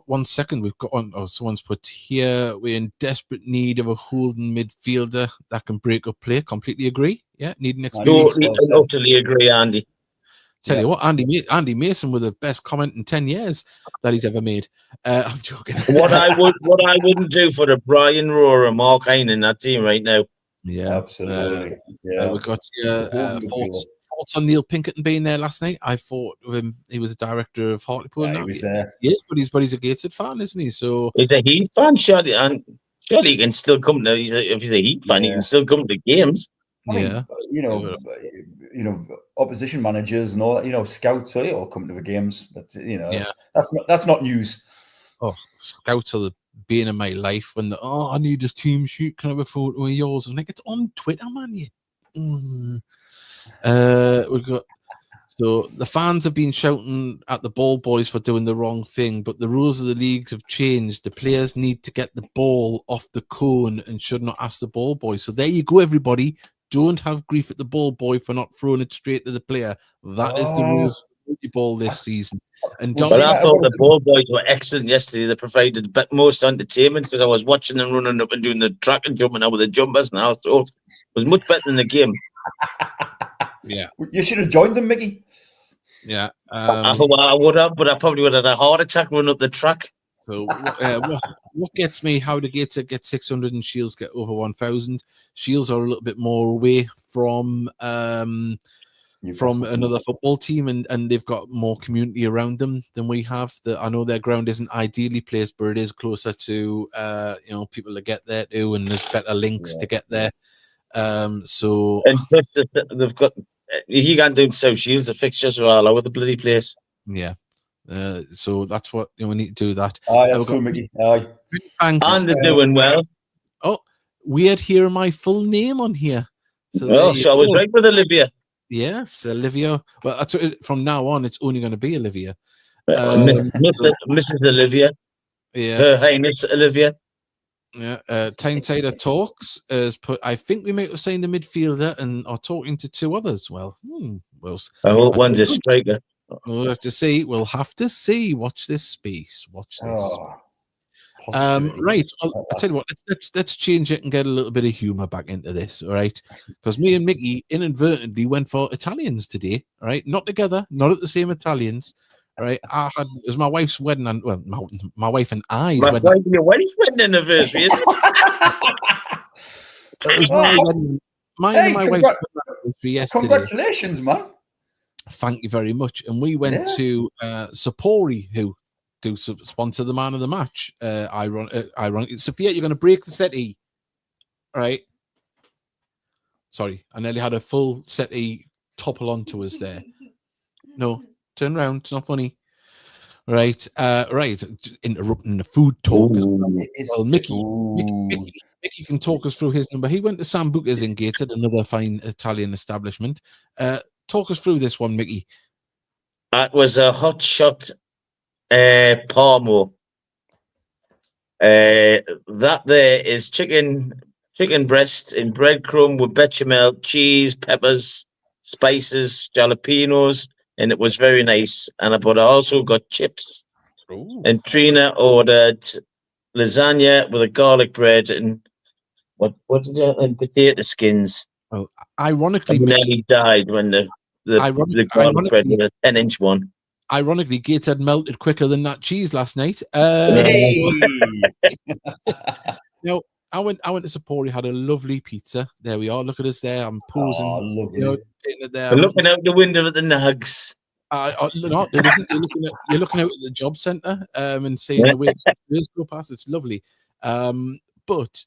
1 second. We've got one. Oh, someone's put here. We're in desperate need of a holding midfielder that can break up play. Completely agree. Yeah. Need an experience. Totally agree, Andy. Tell you what, Andy Mason with the best comment in 10 years that he's ever made. I'm joking. What I wouldn't do for the Brian Roar and Mark Hine in that team right now. Yeah, absolutely. We've got thoughts on Neil Pinkerton being there last night. I thought he was a director of Hartlepool. He was there. Yes, but he's a Gateshead fan, isn't he? So he's a Heat fan, surely, and surely he can still come to. If he's a Heat fan, he can still come to games. I mean, opposition managers and all that, scouts, they all come to the games. But that's not news. Oh, scouts are the bane of my life. When I need this team sheet, can I have a photo of yours? I'm like, it's on Twitter, man. We've got. So the fans have been shouting at the ball boys for doing the wrong thing, but the rules of the leagues have changed. The players need to get the ball off the cone and should not ask the ball boy. So there you go, everybody. Don't have grief at the ball boy for not throwing it straight to the player. That is the rules for the ball this season. And but I thought the ball boys were excellent yesterday. They provided the most entertainment because I was watching them running up and doing the track and jumping out with the jumpers now. So it was much better than the game. Yeah. You should have joined them, Mickey. Yeah. I would have, but I probably would have had a heart attack running up the track. So what gets me, how the Gates get 600 and Shields get over 1,000. Shields are a little bit more away from another football team, and they've got more community around them than we have. I know their ground isn't ideally placed, but it is closer to people to get there to, and there's better links to get there. So and plus they've got he can't do South Shields. The fixtures are all over the bloody place. Yeah. So that's what we need to do. That. That's true, Mickey. And they're doing well. Oh, weird hearing my full name on here. So I was right with Olivia. Yes, Olivia. Well, from now on, it's only going to be Olivia. Mrs. Olivia. Yeah. Her Highness Olivia. Yeah. Tynesider Talks has put, I think we might have signed a midfielder and are talking to two others. Well, I hope one's a striker. We'll have to see. We'll have to see. Watch this space. Watch this. Right. I'll tell you what. Let's change it and get a little bit of humor back into this. All right. Because me and Mickey inadvertently went for Italians today. All right. Not together. Not at the same Italians. All right. It was my wife's wedding, and my wife and I's wedding. Your wedding's wedding anniversary, isn't it? It was my wedding. Mine and my wife's wedding yesterday. Congratulations, man. Thank you very much. And we went to Sapori, who do sponsor the man of the match. Ironically, Sophia, you're going to break the settee, all right? Sorry, I nearly had a full settee topple onto us there. No, turn around. It's not funny. Right, right. Interrupting the food talk. Well, Mickey can talk us through his number. He went to Sambuca's in Gateshead, another fine Italian establishment. Talk us through this one, Mickey. That was a hot shot Parmo. That there is chicken breast in breadcrumb with bechamel, cheese, peppers, spices, jalapenos, and it was very nice. But I also got chips. Ooh. And Trina ordered lasagna with a garlic bread and what did you and potato skins. Well, ironically, I Mickey, nearly died when the garlic bread was a 10-inch one. Ironically, Gateshead melted quicker than that cheese last night. Now, I went to Sapori, had a lovely pizza. There we are. Look at us there. I'm posing. Oh, lovely. You know, sitting there. We're looking out the window at the nugs. No, there isn't. You're looking out at the job centre and seeing the way the go past. It's lovely. But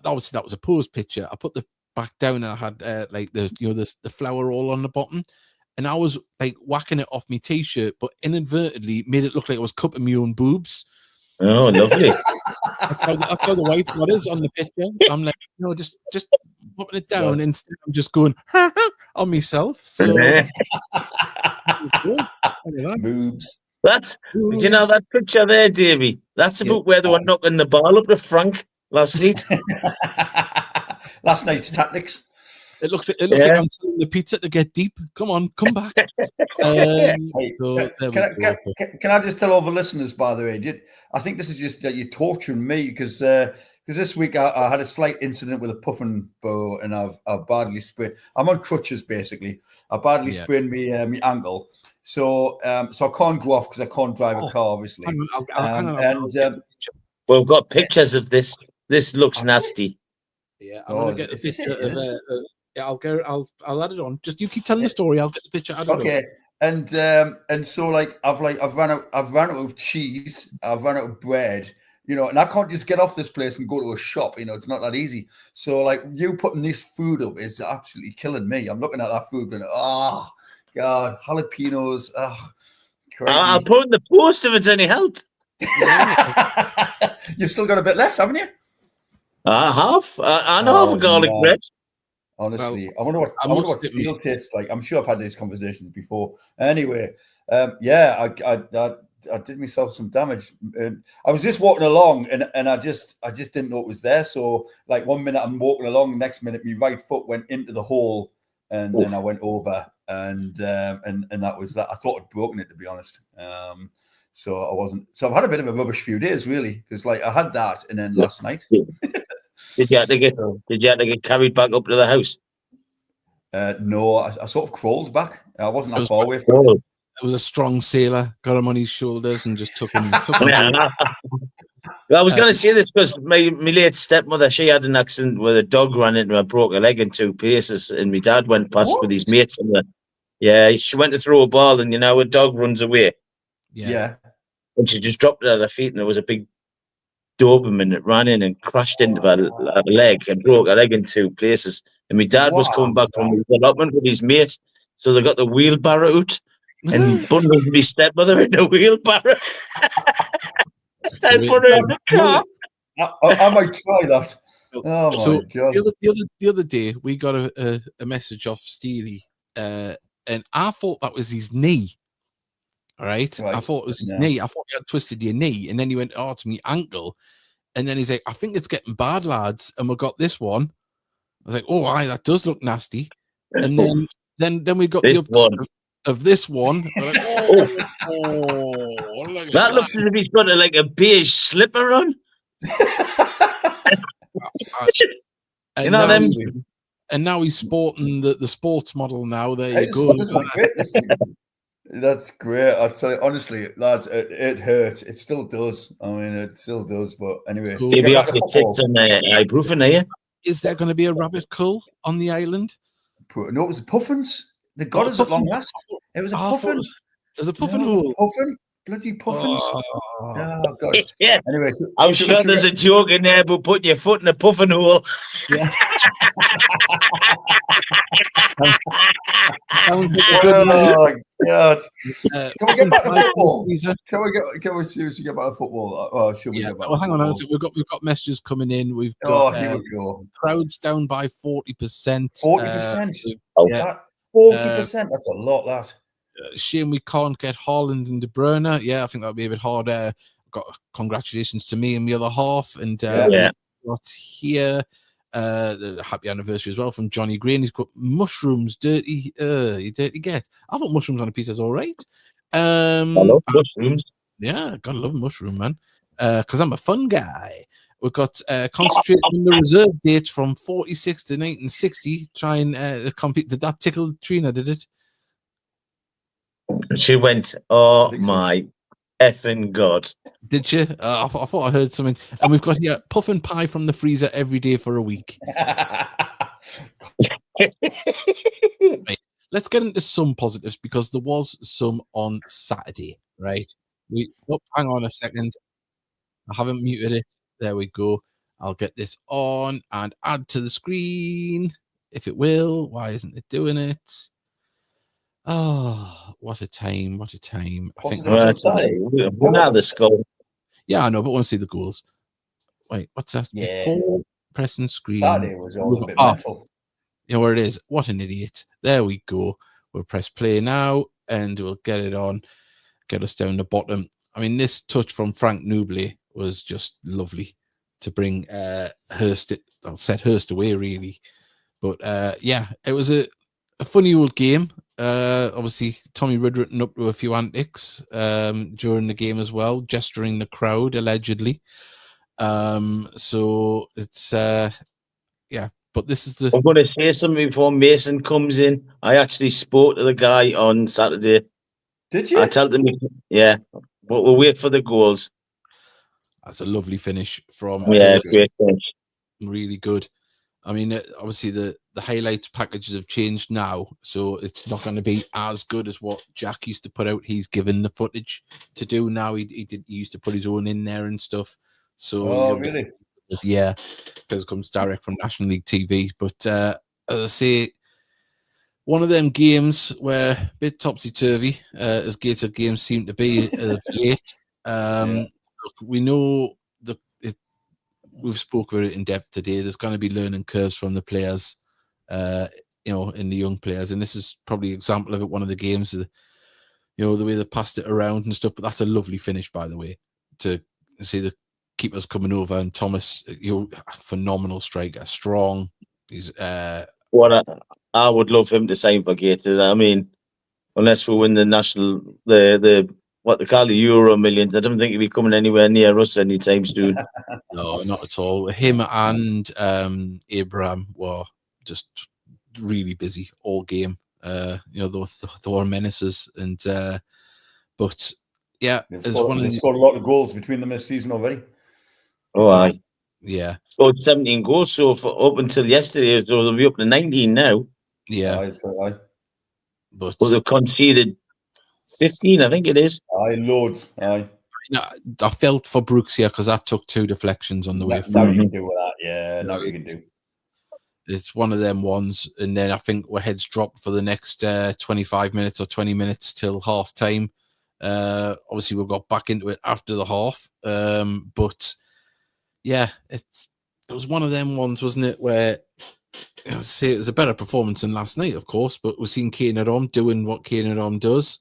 obviously that was a pose picture. I put the back down and I had like the flour all on the bottom, and I was like whacking it off my t-shirt, but inadvertently made it look like I was cupping my own boobs. Oh, lovely. That's how the wife got us on the picture. I'm like, just popping it down. Right. Instead, I'm just going on myself. So boobs. That's boobs. That picture there, Davey. That's about where they were knocking the ball up to Frank last night. Last night's tactics. It looks like I'm telling the pizza to get deep. Come on, come back. Can I just tell all the listeners, by the way, I think this is just that you're torturing me because this week I had a slight incident with a puffin bow and I've badly sprained. I'm on crutches basically. I badly sprained my ankle, so I can't go off because I can't drive a car, obviously. We've got pictures of this. This looks nasty. Yeah, I'm gonna get a picture of. I'll add it on. Just you keep telling the story. I'll get the picture added. Okay. And so like I've run out of cheese, I've run out of bread, and I can't just get off this place and go to a shop, it's not that easy. So like you putting this food up is absolutely killing me. I'm looking at that food going, oh God, jalapenos. I'll put in the post if it's any help. You've still got a bit left, haven't you? I have. I know half a garlic bread. Honestly, I wonder what steel tastes like. I'm sure I've had these conversations before. Anyway, I did myself some damage. I was just walking along, and I just didn't know it was there. So, like 1 minute I'm walking along, next minute my right foot went into the hole, and then I went over, and that was that. I thought I'd broken it, to be honest. So I wasn't. So I've had a bit of a rubbish few days, really, because like I had that, and then last night. Did you have to get carried back up to the house? No, I sort of crawled back. I wasn't that far away from it. It was a strong sailor, got him on his shoulders and just took him. I was going to say this because my late stepmother, she had an accident where a dog ran into her, broke her leg in 2 pieces, and my dad went past with his mate. She went to throw a ball, and a dog runs away. Yeah. And she just dropped it at her feet, and there was a big Doberman that ran in and crashed into her leg and broke her leg in 2 places. And my dad was coming back from his allotment with his mate, so they got the wheelbarrow out and bundled my stepmother in the wheelbarrow and put her in the car. I might try that. Oh my God! The other day we got a message off Steely, and I thought that was his knee. All right. I thought it was his knee. I thought he had twisted your knee, and then he went, to my ankle, and then he's like, I think it's getting bad, lads, and we got this one. I was like, that does look nasty. And then we got this the update of this one. Like, that looks as if he's got a beige slipper on. And now he's sporting the sports model now. There you go. That's great. I'll tell you honestly, lads, it hurt. It still does. I mean, it still does. But anyway, maybe off your tits and ibuprofen, are you? Is there going to be a rabbit cull on the island? No, it was the puffins. They got us at long last. It was a puffin. There's a puffin hole. Puffin. Bloody puffins. Oh, Oh, God. Yeah, Anyway, I'm sure there's a joke in there about putting your foot in a puffin hole. Yeah. sounds like a good night. Oh, God. Can we get back to football? Freezer. Can we seriously get back to football? Oh, should we Yeah. get back Well, to hang football? on. We've got messages coming in. We've Oh, got here we go. crowds down by 40%. 40%. Yeah. 40%. That's a lot, that. Shame we can't get Haaland and De Bruyne. Yeah, I think that'll be a bit harder. Got congratulations to me and the other half. And Yeah. we've got here the happy anniversary as well from Johnny Green. He's got mushrooms, dirty, you dirty get. I thought mushrooms on a pizza's all right. I love mushrooms. Yeah, gotta love a mushroom, man. Because I'm a fun guy. We've got concentrating on the reserve dates from 46 to 1960. Try and compete. Did that tickle Trina? Did it? She went, oh I think so. my effing God. Did you? I thought I heard something. And we've got here puff and pie from the freezer every day for a week. Right. Let's get into some positives because there was some on Saturday, right? Hang on a second. I haven't muted it. There we go. I'll get this on and add to the screen if it will. Why isn't it doing it? Oh, what a time. What a time. I think We're now the skull. yeah, I know, but I want to see the goals. Wait, what's that? Yeah. Before pressing screen. Saturday was all a bit mental. You know where it is. What an idiot. There we go. We'll press play now and we'll get it on. Get us down the bottom. I mean, this touch from Frank Nubley was just lovely to bring Hurst. I'll set Hurst away, really. But yeah, it was a funny old game. Obviously, Tommy Ridderton up to a few antics during the game as well, gesturing the crowd, allegedly. So it's, yeah. But this is the... I'm going to say something before Mason comes in. I actually spoke to the guy on Saturday. Did you? I told him, yeah, but we'll wait for the goals. That's a lovely finish from... Yeah, great finish. Really good. I mean, obviously the highlights packages have changed now, so it's not going to be as good as what Jack used to put out. He's given the footage to do now. He used to put his own in there and stuff. So really? Yeah, because it comes direct from National League TV. But as I say, one of them games where a bit topsy-turvy, as Gator games seem to be of late. Look, we know we've spoken about it in depth today. There's going to be learning curves from the players, in the young players. And this is probably an example of it, one of the games, the way they've passed it around and stuff. But that's a lovely finish, by the way, to see the keepers coming over. And Thomas, phenomenal striker, strong. He's what I would love him to sign for Gators. I mean, unless we win the national, the what they call the Euro Millions, I don't think he'll be coming anywhere near us anytime soon. No, not at all. Him and Abraham were just really busy all game. They were menaces, and but yeah, they've scored a lot of goals between them this season already. Oh, aye. Yeah. Scored 17 goals so for up until yesterday, so they'll be up to 19 now. Yeah. Aye. But they've conceded 15, I think it is. Aye, loads. Aye. I felt for Brooks here because that took 2 deflections on the way. Now you can do with that. Yeah, now you can do. It's one of them ones, and then I think our heads dropped for the next 25 minutes or 20 minutes till half time. Obviously, we got back into it after the half, but yeah, it was one of them ones, wasn't it? Where I'd say it was a better performance than last night, of course, but we've seen Kane at home doing what Kane at home does.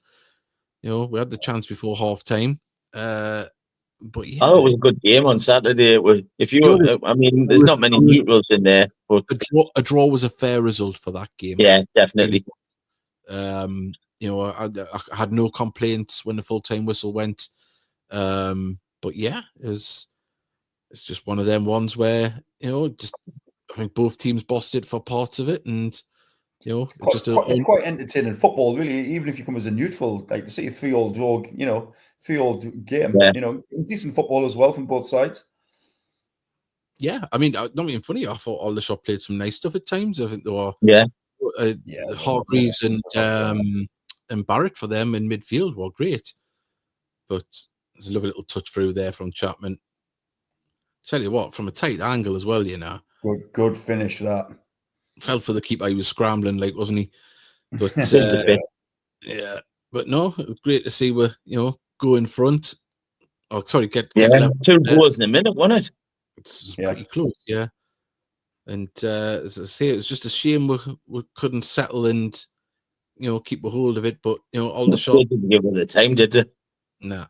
We had the chance before half time. But yeah, it was a good game on Saturday. There's not many neutrals in there, but a draw was a fair result for that game. Yeah, definitely. I had no complaints when the full-time whistle went. But yeah, it's just one of them ones where I think both teams bossed it for parts of it, and it's quite entertaining football, really. Even if you come as a neutral, like to see a 3-3 draw, 3-3 game, decent football as well from both sides. Yeah, I mean, not being funny, I thought Aldershot played some nice stuff at times. I think there were Hargreaves and Barrett for them in midfield were great. but there's a lovely little touch through there from Chapman. Tell you what, from a tight angle as well, you know. Good finish that. Felt for the keeper. He was scrambling, like, wasn't he? But Just a bit. yeah, but no, great to see we're go in front. Oh, sorry, get Yeah, level 2 there. goals in a minute, wasn't it? It's pretty close, yeah. And as I say, it was just a shame we couldn't settle and keep a hold of it. But Aldershot They didn't give it the time, did they? nah.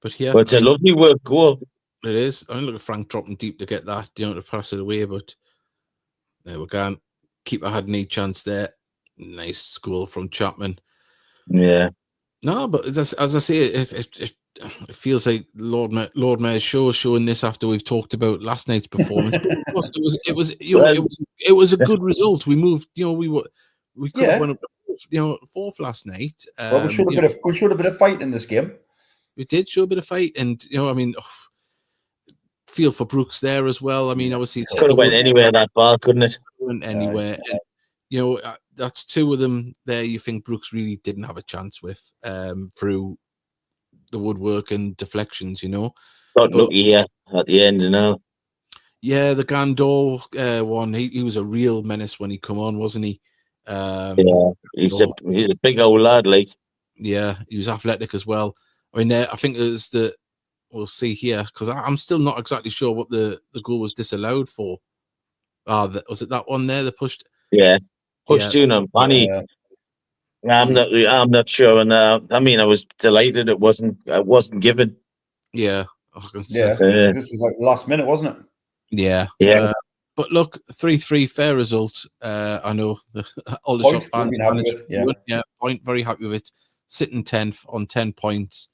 But here, But it's a lovely work goal. it is. I mean, look at Frank dropping deep to get that, to pass it away. But there we go. Keeper had any chance there. Nice goal from Chapman. Yeah. No, but as I say, it feels like Lord Mayor's show showing this after we've talked about last night's performance. But it was a good result. We moved. We could have went up to fourth last night. Well, we showed a bit of fight in this game. We did show a bit of fight, and feel for Brooks there as well. I mean, obviously, It could have went anywhere that ball, couldn't it? Went anywhere. And, that's 2 of them there. You think Brooks really didn't have a chance with through the woodwork and deflections, Got lucky here at the end, Yeah, the Gandor one. He was a real menace when he come on, wasn't he? Yeah, he's a big old lad, like. Yeah, he was athletic as well. I mean, I think it was we'll see here, because I'm still not exactly sure what the goal was disallowed for. Was it that one there? The pushed. Yeah, pushed in on Bunny. I'm not sure, and I mean, I was delighted it wasn't given. Yeah, this was like last minute, wasn't it? Yeah, yeah. But look, 3-3, fair result. I know the Aldershot fans. Point very happy with it. Sitting 10th on 10 points.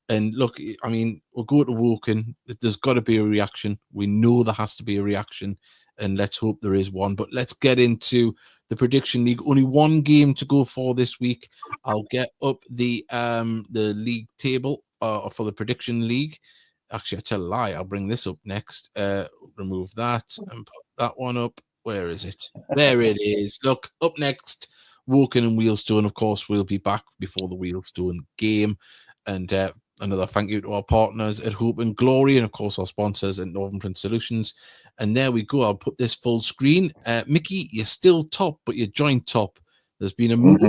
And look, I mean, we'll go to Woking. There's got to be a reaction. We know there has to be a reaction, and let's hope there is one. But let's get into the prediction league. Only 1 game to go for this week. I'll get up the league table for the prediction league. Actually, I tell a lie. I'll bring this up next. Remove that and put that one up. Where is it? There it is. Look, up next, Woking and Wealdstone. Of course, we'll be back before the Wealdstone game. And another thank you to our partners at Hope and Glory, and of course our sponsors at Northern Print Solutions. And there we go. I'll put this full screen. Mickey, you're still top, but you're joint top. There's been a move.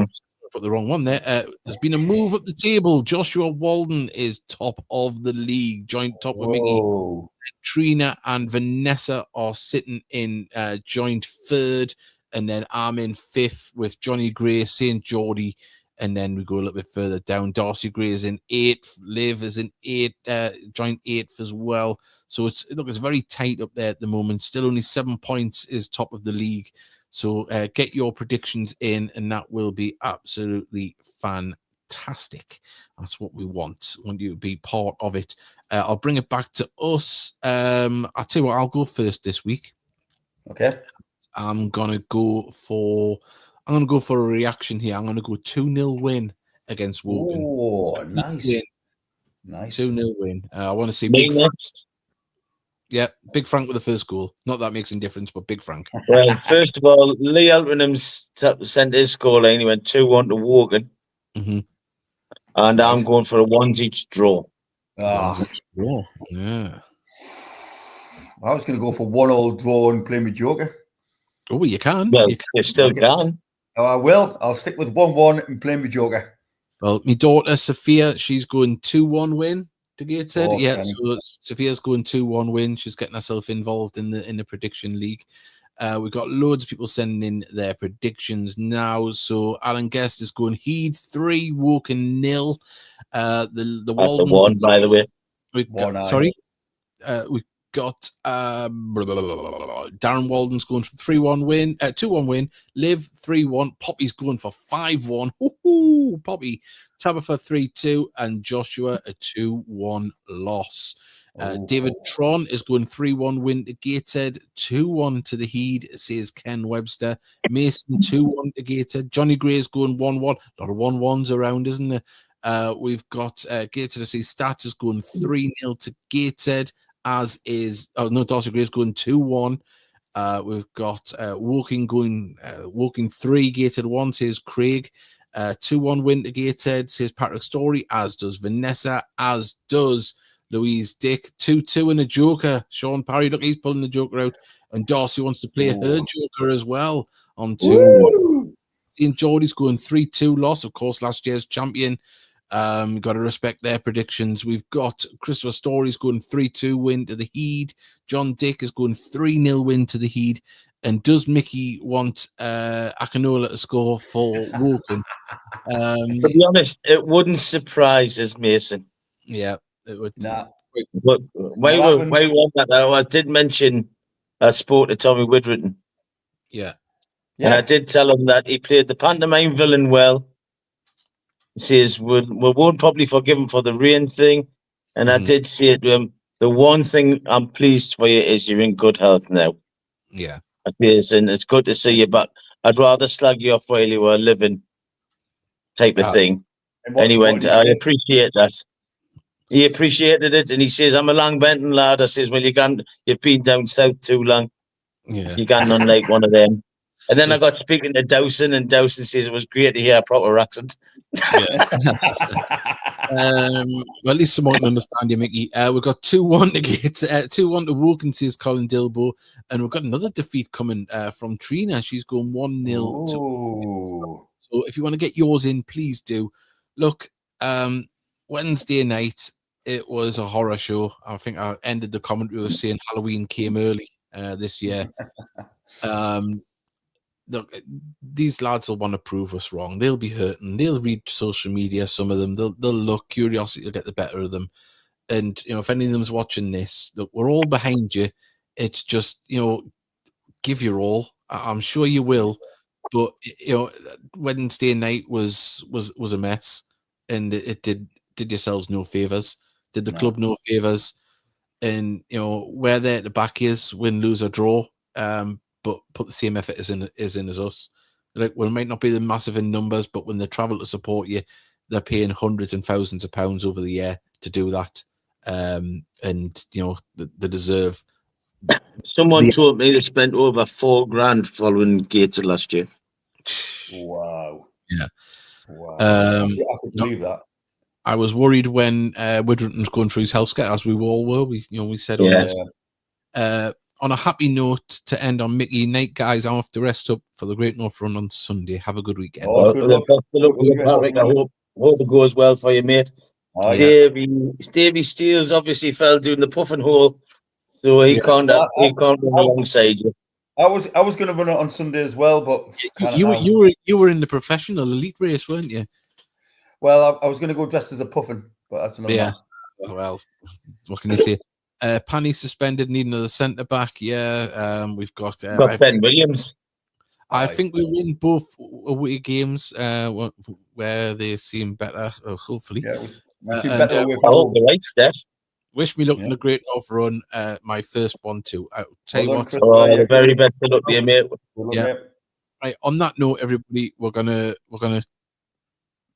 Put the wrong one there. There's been a move up the table. Joshua Walden is top of the league, joint top with Mickey. Trina and Vanessa are sitting in joint 3rd, and then I'm in 5th with Johnny Gray, St. Geordie. And then we go a little bit further down. Darcy Gray is in 8th. Liv is in 8th, joint 8th as well. So it's very tight up there at the moment. Still only 7 points is top of the league. So get your predictions in, and that will be absolutely fantastic. That's what we want. We want you to be part of it. I'll bring it back to us. I'll tell you what, I'll go first this week. Okay. I'm gonna go for a reaction here. I'm gonna go 2-0 win against Woking. Oh, nice. Nice. 2-0 win. I want to see Big next. Yeah, Big Frank with the first goal. Not that makes any difference, but Big Frank. Well, first of all, Lee Altrincham sent his scoreline. He went 2-1 to Woking. And I'm going for a 1-each draw. 1-each draw. Yeah. I was going to go for 1-1 draw and play with Joker. Oh, you can. Well, you still can. Oh, I will. I'll stick with 1-1 and play with Joker. Well, my daughter, Sophia, she's going 2-1 win to Gateshead. Oh, yeah, so Sophia's going 2-1 win. She's getting herself involved in the prediction league. We've got loads of people sending in their predictions now. So Alan Guest is going Heed 3, Woking 0. The Walden, 1, by the way. We've got Darren Walden's going for 3-1 win, 2-1 win. Liv 3-1. Poppy's going for 5-1. Poppy. Tabitha 3-2, and Joshua a 2-1 loss. David Tron is going 3-1 win to Gateshead, 2-1 to the Heed, says Ken Webster. Mason 2-1 to Gateshead. Johnny Gray is going 1-1. A lot of 1-1s around, isn't there? We've got Gateshead, I see Stats is going 3-0 to Gateshead, as is Darcy Gray is going 2-1. We've got Woking going Woking 3, Gateshead 1, says Craig. 2-1 win to Gateshead, says Patrick Story, as does Vanessa, as does Louise Dick. 2-2 and a joker. Sean Parry, look, he's pulling the joker out. And Darcy wants to play her joker as well on 2-1. St. Geordie's going 3-2 loss, of course, last year's champion. Got to respect their predictions. We've got Christopher Story's going 3-2 win to the Heed. John Dick is going 3-0 win to the Heed. And does Mickey want Akinola to score for Woking? To be honest, it wouldn't surprise us, Mason. Yeah, it would. Nah. But why was that? I did mention I spoke to Tommy Widrington. Yeah. And I did tell him that he played the pantomime villain well. He says, we won't probably forgive him for the rain thing. And I did say to him, the one thing I'm pleased for you is you're in good health now. Yeah. And it's good to see you back. I'd rather slag you off while you were living, type of thing. And he went, I appreciate that. He appreciated it, and he says, I'm a Long Benton lad. I says, well, you've been down south too long. Yeah. You can't unlike one of them. And then I got speaking to Dowson, and Dowson says it was great to hear a proper accent. Yeah. Well, at least someone can understand you, Mickey. We've got 2-1 to get 2-1 to Woking, says Colin Dilbo, and we've got another defeat coming from Trina. She's going 1-0 to. So if you want to get yours in, please do. Look, Wednesday night it was a horror show. I think I ended the commentary with saying Halloween came early this year. Look, these lads will want to prove us wrong. They'll be hurting. They'll read social media. Some of them, they'll look. Curiosity will get the better of them. And if any of them's watching this, look, we're all behind you. It's just give your all. I'm sure you will. But Wednesday night was a mess, and it did yourselves no favors. Did the club no favors. And we're there to back is win, lose or draw. But put the same effort as in as us. Like, we might not be the massive in numbers, but when they travel to support you, they're paying hundreds and thousands of pounds over the year to do that. And they deserve. Someone told me they spent over $4,000 following Gateshead last year. Wow. Yeah. Wow. I could believe that. I was worried when Widrington's going through his health scare, as we all were. We said on this. On a happy note to end on, Mickey, night guys, I have to rest up for the Great North Run on Sunday. Have a good weekend. Patrick, I hope it goes well for you, mate. Davey Steele's obviously fell doing the puffing hole, so he can't run alongside you. I was going to run it on Sunday as well, but you were in the professional elite race, weren't you? Well, I was going to go dressed as a puffin, but that's another matter. Well, what can you say? Panny suspended, need another centre back. Yeah, we've got Ben Williams. I think we win both away games where they seem better. Hopefully, I hope the right, Steph. Wish me luck in the Great North Run. My first one too. I'll tell you what. The very best of luck to you, mate. Yeah. Right. On that note, everybody, we're gonna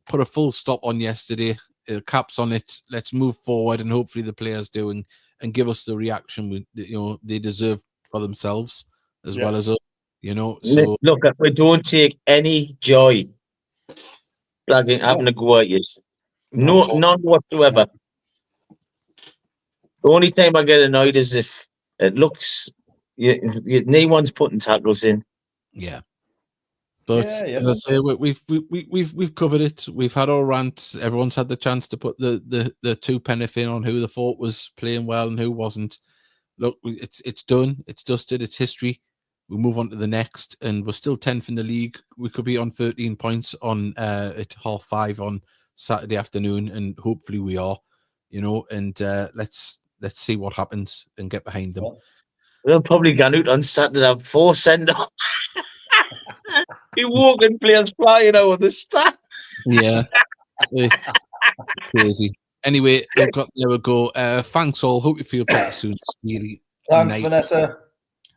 put a full stop on yesterday. Caps on it. Let's move forward, and hopefully the players do and give us the reaction they deserve for themselves as well as us. So look, we don't take any joy having a go at you. None whatsoever. The only time I get annoyed is if it looks no one's putting tackles in. Yeah. But as I say, we've covered it. We've had our rant. Everyone's had the chance to put the two penneth in on who they thought was playing well and who wasn't. Look, it's done. It's dusted. It's history. We move on to the next, and we're still 10th in the league. We could be on 13 points on at 5:30 on Saturday afternoon, and hopefully we are. And let's see what happens and get behind them. They'll probably get out on Saturday have 4 send-off. You walking players flying over the start. Yeah. Crazy. Anyway, there we go. Thanks all. Hope you feel better soon. Really. Thanks, Vanessa.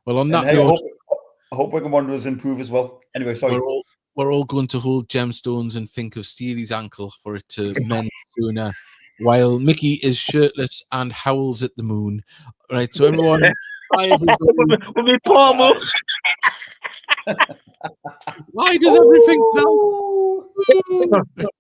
Well, on that note, I hope Wigan Wanderers improve as well. Anyway, sorry. We're all going to hold gemstones and think of Steely's ankle for it to mend sooner, while Mickey is shirtless and howls at the moon. Right, so everyone, bye everybody. Why does everything now? Woo!